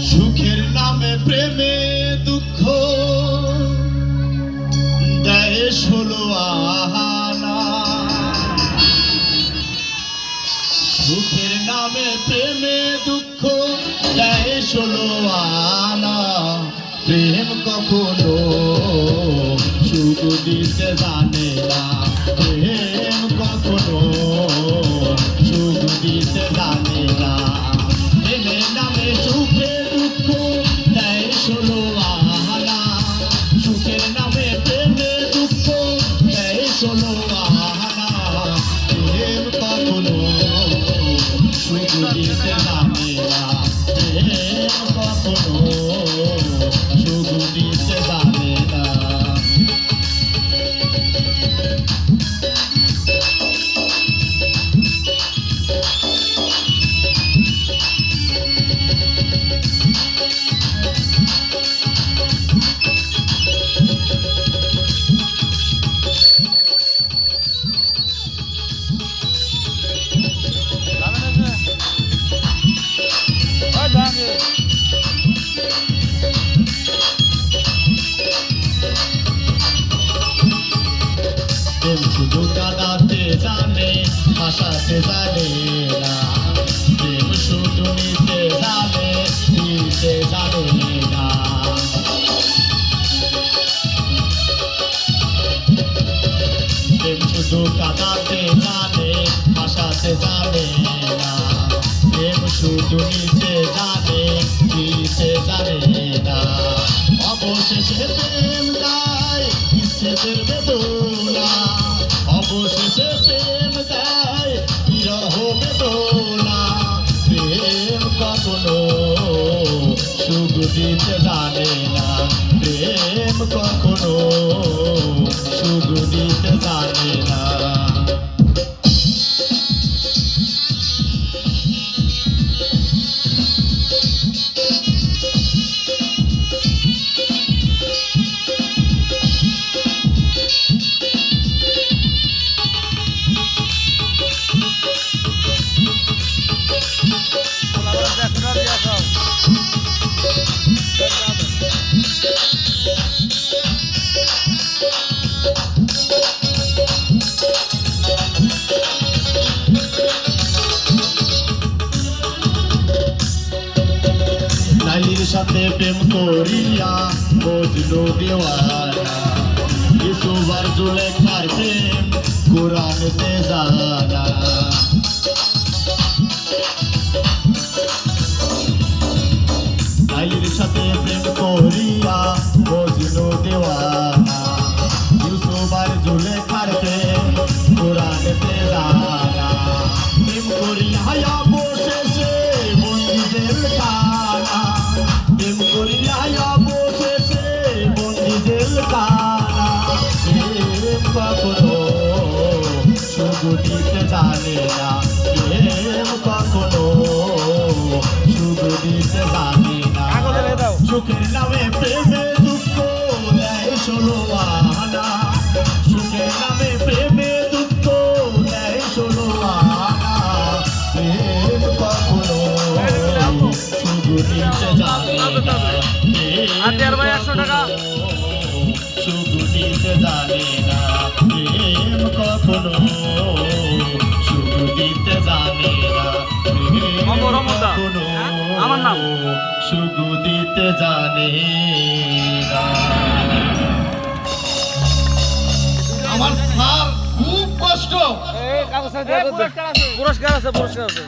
সুখের নামে প্রেমে দুঃখ দেয় ষোলো আনা, সুখের নামে প্রেমে দুঃখ দেয় ষোলো আনা। প্রেম কখনো সুখ দিতে জানে না, প্রেম কখনো সুখ দিতে জানে না। প্রেমের নামে সুখে দুঃখ দেয় ষোলো আনা, সুখের নামে প্রেমে দুঃখ দেয় ষোলো আনা। প্রেম কখনো সুখ দিতে জানে না, প্রেম কখনো সুখ দিতে জানে না। প্রেম শুধু কাঁদাতে জানে, হাসাতে জানে না। প্রেম শুধু নিতে জানে, দিতে জানে না। প্রেম শুধু কাঁদাতে জানে, হাসাতে জানে না। প্রেম শুধু নিতে জানে, দিতে জানে না। অবশেষে প্রেম গায় বিচ্ছেদের বেদনা, অবশেষে প্রেম দেয় বিরহ বেদনা। প্রেম কখনো সুখ দিতে জানে না, প্রেম কখনো সুখ দিতে জানে না। লাইলির সাথে প্রেম করিয়া বজলো দেওয়ানা, ইউসুফ আর জুলেখার প্রেম কোরআনেতে জানা। লাইলির সাথে প্রেম করিয়া বজলো দেওয়ানা, ইউসুফ আর জুলেখার প্রেম কোরআনেতে জানা। প্রেম করিয়া অবশেষে বন্দি জেলখানা, প্রেম করিয়া অবশেষে বন্দি জেলখানা। প্রেম কখনো সুখ দিতে জানে না, প্রেম কখনো সুখ দিতে জানে না। সুখের নামে প্রেমে দুঃখ দেয় ষোলো আনা, সুখের নামে প্রেমে দুঃখ দেয় ষোলো আনা। প্রেম কখনো সুখ দিতে জানে না, সুখ দিতে জানে না। প্রেম কখনো সুখ দিতে জানে না, প্রেম কখনো আমার নাম সুখ দিতে জানে না। আমার স্যার খুব কষ্ট। পুরস্কার আছে, পুরস্কার আছে।